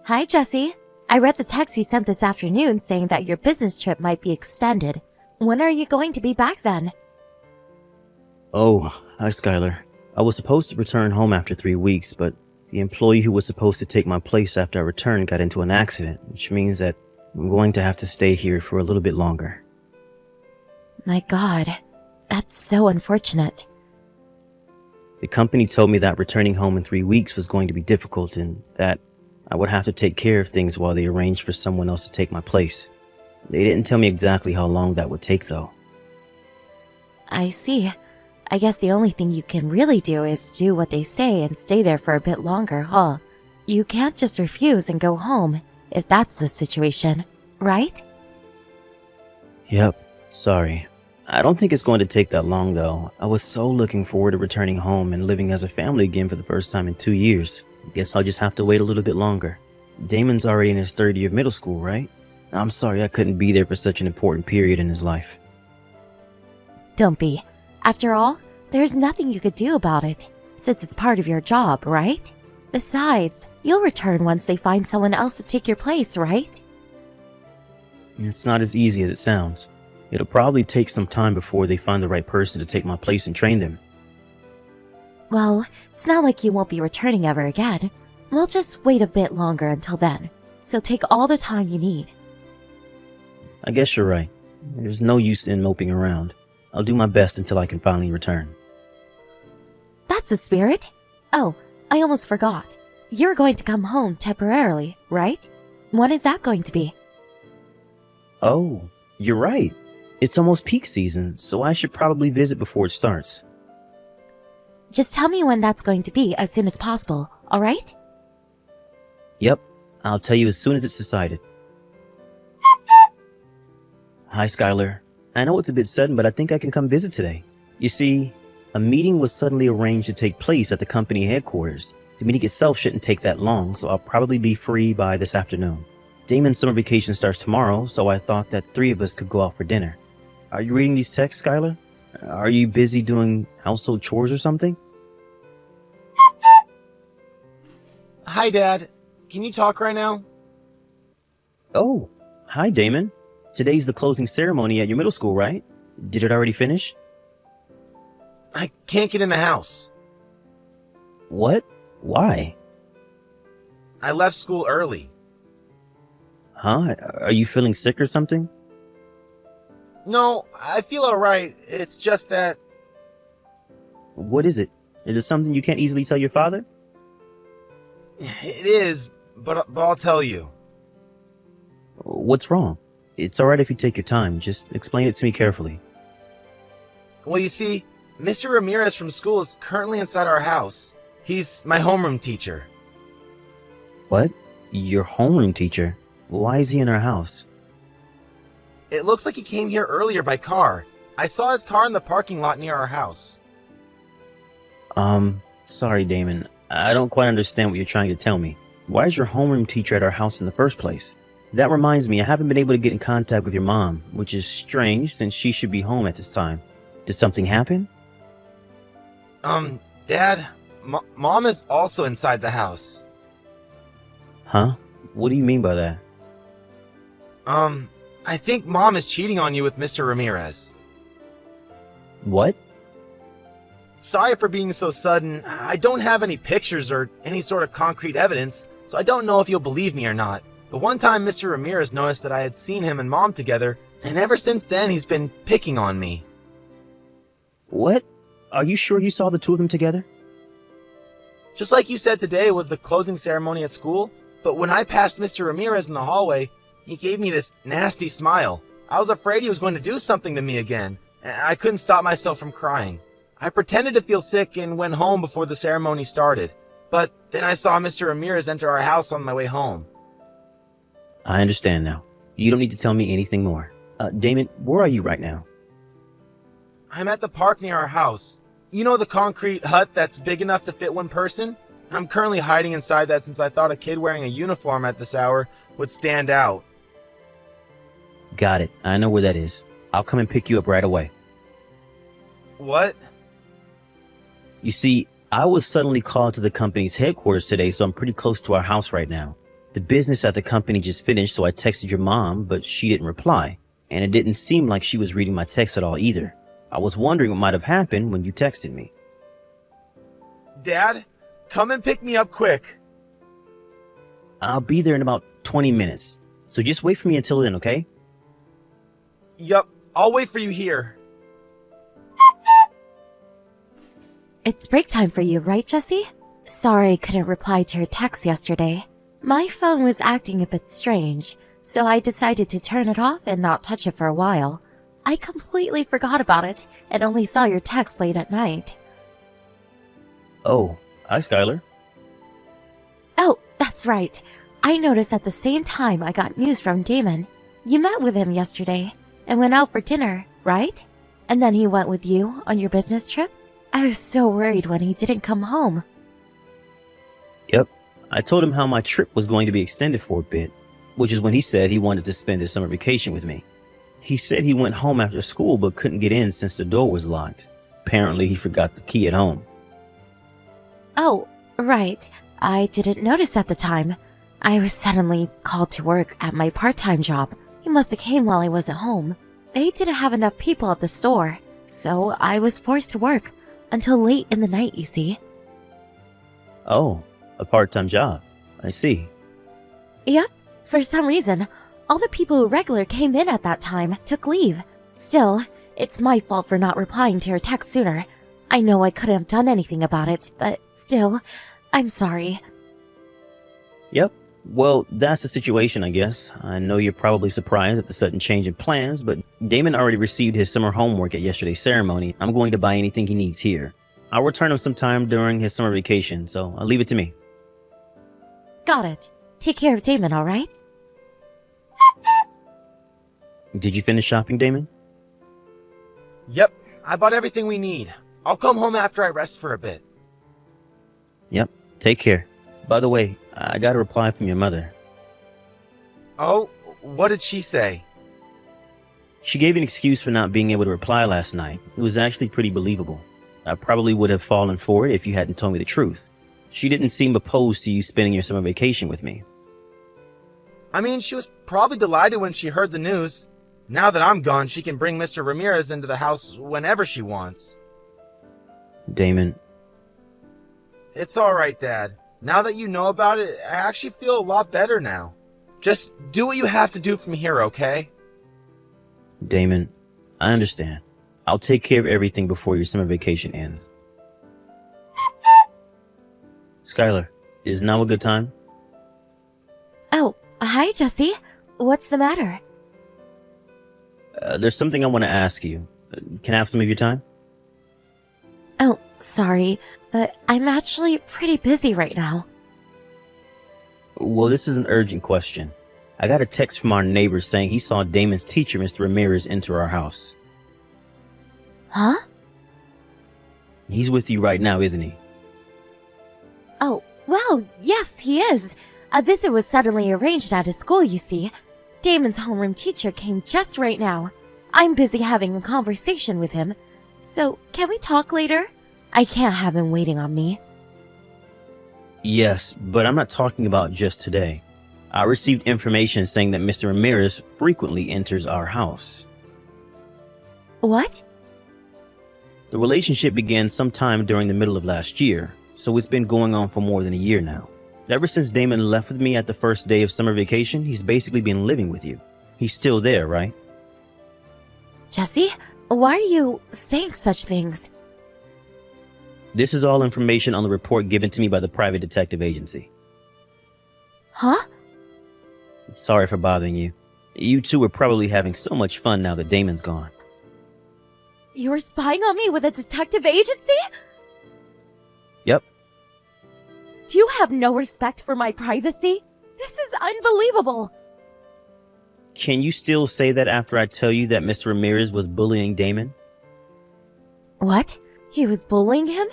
Hi, Jesse. I read the text you sent this afternoon saying that your business trip might be extended. When are you going to be back then? Oh, hi Skylar. I was supposed to return home after 3 weeks, but the employee who was supposed to take my place after I returned got into an accident, which means that I'm going to have to stay here for a little bit longer. My God, that's so unfortunate. The company told me that returning home in 3 weeks was going to be difficult and that I would have to take care of things while they arranged for someone else to take my place. They didn't tell me exactly how long that would take, though. I see. I guess the only thing you can really do is do what they say and stay there for a bit longer, huh? You can't just refuse and go home, if that's the situation, right? Yep, sorry. I don't think it's going to take that long, though. I was so looking forward to returning home and living as a family again for the first time in 2 years. Guess I'll just have to wait a little bit longer. Damon's already in his third year of middle school, right? I'm sorry I couldn't be there for such an important period in his life. Don't be. After all, there's nothing you could do about it, since it's part of your job, right? Besides, you'll return once they find someone else to take your place, right? It's not as easy as it sounds. It'll probably take some time before they find the right person to take my place and train them. Well, it's not like you won't be returning ever again. We'll just wait a bit longer until then, so take all the time you need. I guess you're right. There's no use in moping around. I'll do my best until I can finally return. That's the spirit. Oh, I almost forgot. You're going to come home temporarily, right? When is that going to be? Oh, you're right. It's almost peak season, so I should probably visit before it starts. Just tell me when that's going to be as soon as possible, alright? Yep, I'll tell you as soon as it's decided. Hi, Skylar. I know it's a bit sudden, but I think I can come visit today. You see, a meeting was suddenly arranged to take place at the company headquarters. The meeting itself shouldn't take that long, so I'll probably be free by this afternoon. Damon's summer vacation starts tomorrow, so I thought that 3 of us could go out for dinner. Are you reading these texts, Skylar? Are you busy doing household chores or something? Hi, Dad. Can you talk right now? Oh, hi, Damon. Today's the closing ceremony at your middle school, right? Did it already finish? I can't get in the house. What? Why? I left school early. Huh? Are you feeling sick or something? No, I feel alright. It's just that... What is it? Is it something you can't easily tell your father? It is, but I'll tell you. What's wrong? It's alright if you take your time. Just explain it to me carefully. Well, you see, Mr. Ramirez from school is currently inside our house. He's my homeroom teacher. What? Your homeroom teacher? Why is he in our house? It looks like he came here earlier by car. I saw his car in the parking lot near our house. Sorry, Damon. I don't quite understand what you're trying to tell me. Why is your homeroom teacher at our house in the first place? That reminds me, I haven't been able to get in contact with your mom, which is strange since she should be home at this time. Did something happen? Dad, Mom is also inside the house. Huh? What do you mean by that? I think Mom is cheating on you with Mr. Ramirez. What? Sorry for being so sudden. I don't have any pictures or any sort of concrete evidence, so I don't know if you'll believe me or not. But one time Mr. Ramirez noticed that I had seen him and Mom together, and ever since then he's been picking on me. What? Are you sure you saw the two of them together? Just like you said today was the closing ceremony at school, but when I passed Mr. Ramirez in the hallway, he gave me this nasty smile. I was afraid he was going to do something to me again, and I couldn't stop myself from crying. I pretended to feel sick and went home before the ceremony started, but then I saw Mr. Ramirez enter our house on my way home. I understand now. You don't need to tell me anything more. Damon, where are you right now? I'm at the park near our house. You know the concrete hut that's big enough to fit one person? I'm currently hiding inside that since I thought a kid wearing a uniform at this hour would stand out. Got it. I know where that is. I'll come and pick you up right away. What? You see, I was suddenly called to the company's headquarters today, so I'm pretty close to our house right now. The business at the company just finished, so I texted your mom, but she didn't reply. And it didn't seem like she was reading my text at all either. I was wondering what might have happened when you texted me. Dad, come and pick me up quick. I'll be there in about 20 minutes, so just wait for me until then, okay? Yup, I'll wait for you here. It's break time for you, right, Jesse? Sorry I couldn't reply to your text yesterday. My phone was acting a bit strange, so I decided to turn it off and not touch it for a while. I completely forgot about it and only saw your text late at night. Oh, hi, Skylar. Oh, that's right. I noticed at the same time I got news from Damon. You met with him yesterday and went out for dinner, right? And then he went with you on your business trip? I was so worried when he didn't come home. Yep, I told him how my trip was going to be extended for a bit, which is when he said he wanted to spend his summer vacation with me. He said he went home after school but couldn't get in since the door was locked. Apparently he forgot the key at home. Oh, right. I didn't notice at the time. I was suddenly called to work at my part-time job. He must have came while I wasn't home. They didn't have enough people at the store, so I was forced to work until late in the night, you see. Oh, a part-time job. I see. Yep. For some reason, all the people who regular came in at that time took leave. Still, it's my fault for not replying to your text sooner. I know I couldn't have done anything about it, but still, I'm sorry. Yep. Well, that's the situation, I guess. I know you're probably surprised at the sudden change in plans, but Damon already received his summer homework at yesterday's ceremony. I'm going to buy anything he needs here. I'll return him sometime during his summer vacation, so I'll leave it to me. Got it. Take care of Damon, all right? Did you finish shopping, Damon? Yep, I bought everything we need. I'll come home after I rest for a bit. Yep. Take care. By the way, I got a reply from your mother. Oh, what did she say? She gave an excuse for not being able to reply last night. It was actually pretty believable. I probably would have fallen for it if you hadn't told me the truth. She didn't seem opposed to you spending your summer vacation with me. I mean, she was probably delighted when she heard the news. Now that I'm gone, she can bring Mr. Ramirez into the house whenever she wants. Damon. It's alright, Dad. Now that you know about it, I actually feel a lot better now. Just do what you have to do from here, okay? Damon, I understand. I'll take care of everything before your summer vacation ends. Skylar, is now a good time? Oh, hi, Jesse. What's the matter? There's something I want to ask you. Can I have some of your time? Oh, sorry, but I'm actually pretty busy right now. Well, this is an urgent question. I got a text from our neighbor saying he saw Damon's teacher, Mr. Ramirez, enter our house. Huh? He's with you right now, isn't he? Oh, well, yes, he is. A visit was suddenly arranged at his school, you see. Damon's homeroom teacher came just right now. I'm busy having a conversation with him. So, can we talk later? I can't have him waiting on me. Yes, but I'm not talking about just today. I received information saying that Mr. Ramirez frequently enters our house. What? The relationship began sometime during the middle of last year, so it's been going on for more than a year now. Ever since Damon left with me at the first day of summer vacation, he's basically been living with you. He's still there, right? Jesse, why are you saying such things? This is all information on the report given to me by the private detective agency. Huh? Sorry for bothering you. You two are probably having so much fun now that Damon's gone. You're spying on me with a detective agency? Yep. Do you have no respect for my privacy? This is unbelievable. Can you still say that after I tell you that Mr. Ramirez was bullying Damon? What? He was bullying him?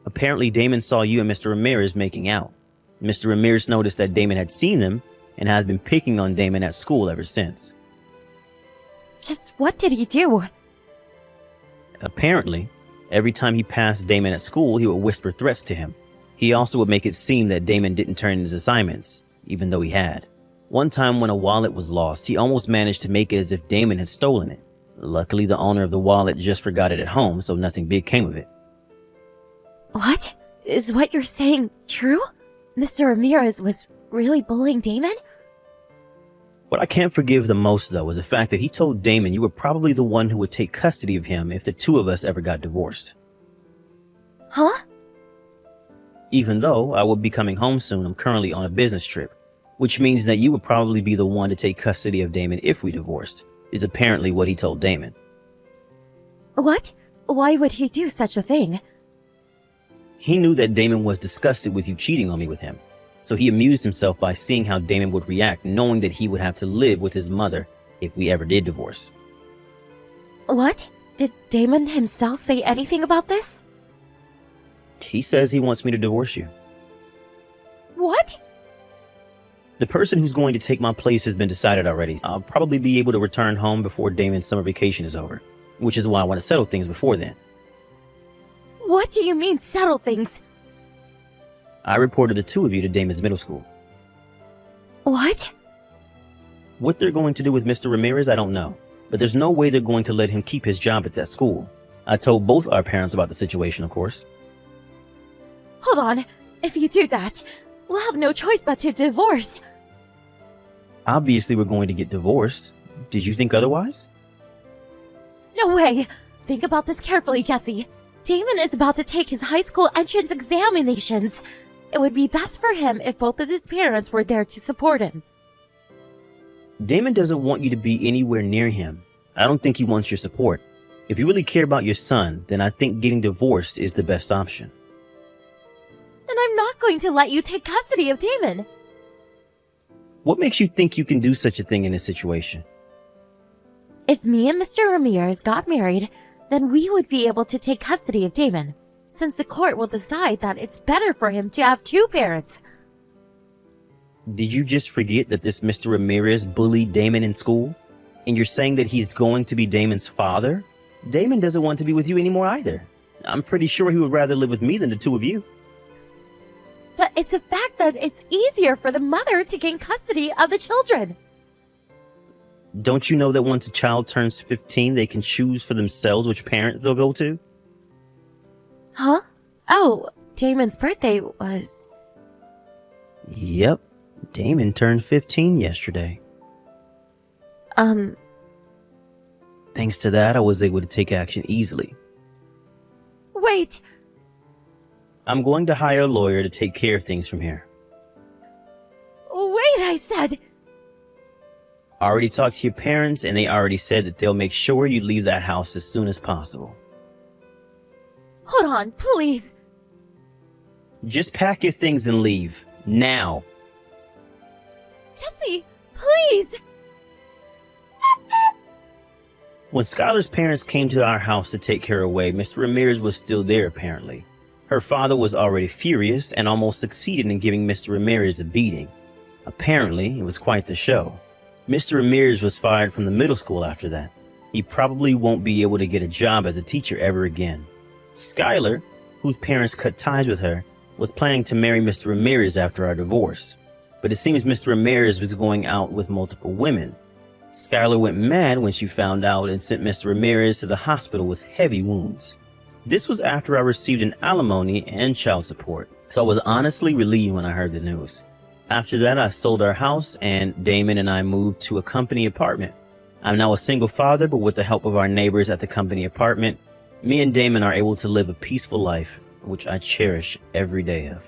Apparently, Damon saw you and Mr. Ramirez making out. Mr. Ramirez noticed that Damon had seen them and has been picking on Damon at school ever since. Just what did he do? Apparently, every time he passed Damon at school, he would whisper threats to him. He also would make it seem that Damon didn't turn in his assignments, even though he had. One time when a wallet was lost, he almost managed to make it as if Damon had stolen it. Luckily, the owner of the wallet just forgot it at home, so nothing big came of it. What? Is what you're saying true? Mr. Ramirez was really bullying Damon? What I can't forgive the most, though, is the fact that he told Damon you were probably the one who would take custody of him if the two of us ever got divorced. Huh? Even though I will be coming home soon, I'm currently on a business trip, which means that you would probably be the one to take custody of Damon if we divorced, is apparently what he told Damon. What? Why would he do such a thing? He knew that Damon was disgusted with you cheating on me with him, so he amused himself by seeing how Damon would react, knowing that he would have to live with his mother if we ever did divorce. What? Did Damon himself say anything about this? He says he wants me to divorce you. What? The person who's going to take my place has been decided already. I'll probably be able to return home before Damon's summer vacation is over, which is why I want to settle things before then. What do you mean settle things? I reported the two of you to Damon's middle school. What? What they're going to do with Mr. Ramirez, I don't know, but there's no way they're going to let him keep his job at that school. I told both our parents about the situation, of course. Hold on. If you do that, we'll have no choice but to divorce. Obviously, we're going to get divorced. Did you think otherwise? No way. Think about this carefully, Jesse. Damon is about to take his high school entrance examinations. It would be best for him if both of his parents were there to support him. Damon doesn't want you to be anywhere near him. I don't think he wants your support. If you really care about your son, then I think getting divorced is the best option. Then I'm not going to let you take custody of Damon. What makes you think you can do such a thing in this situation? If me and Mr. Ramirez got married, then we would be able to take custody of Damon, since the court will decide that it's better for him to have two parents. Did you just forget that this Mr. Ramirez bullied Damon in school? And you're saying that he's going to be Damon's father? Damon doesn't want to be with you anymore either. I'm pretty sure he would rather live with me than the two of you. But it's a fact that it's easier for the mother to gain custody of the children. Don't you know that once a child turns 15, they can choose for themselves which parent they'll go to? Huh? Oh, Damon's birthday was... Yep, Damon turned 15 yesterday. Thanks to that, I was able to take action easily. Wait. I'm going to hire a lawyer to take care of things from here. Wait, I said... I already talked to your parents, and they already said that they'll make sure you leave that house as soon as possible. Hold on, please. Just pack your things and leave. Now. Jesse, please. When Skylar's parents came to our house to take her away, Mr. Ramirez was still there, apparently. Her father was already furious and almost succeeded in giving Mr. Ramirez a beating. Apparently, it was quite the show. Mr. Ramirez was fired from the middle school after that. He probably won't be able to get a job as a teacher ever again. Skylar, whose parents cut ties with her, was planning to marry Mr. Ramirez after our divorce. But it seems Mr. Ramirez was going out with multiple women. Skylar went mad when she found out and sent Mr. Ramirez to the hospital with heavy wounds. This was after I received an alimony and child support, so I was honestly relieved when I heard the news. After that, I sold our house and Damon and I moved to a company apartment. I'm now a single father, but with the help of our neighbors at the company apartment, me and Damon are able to live a peaceful life, which I cherish every day of.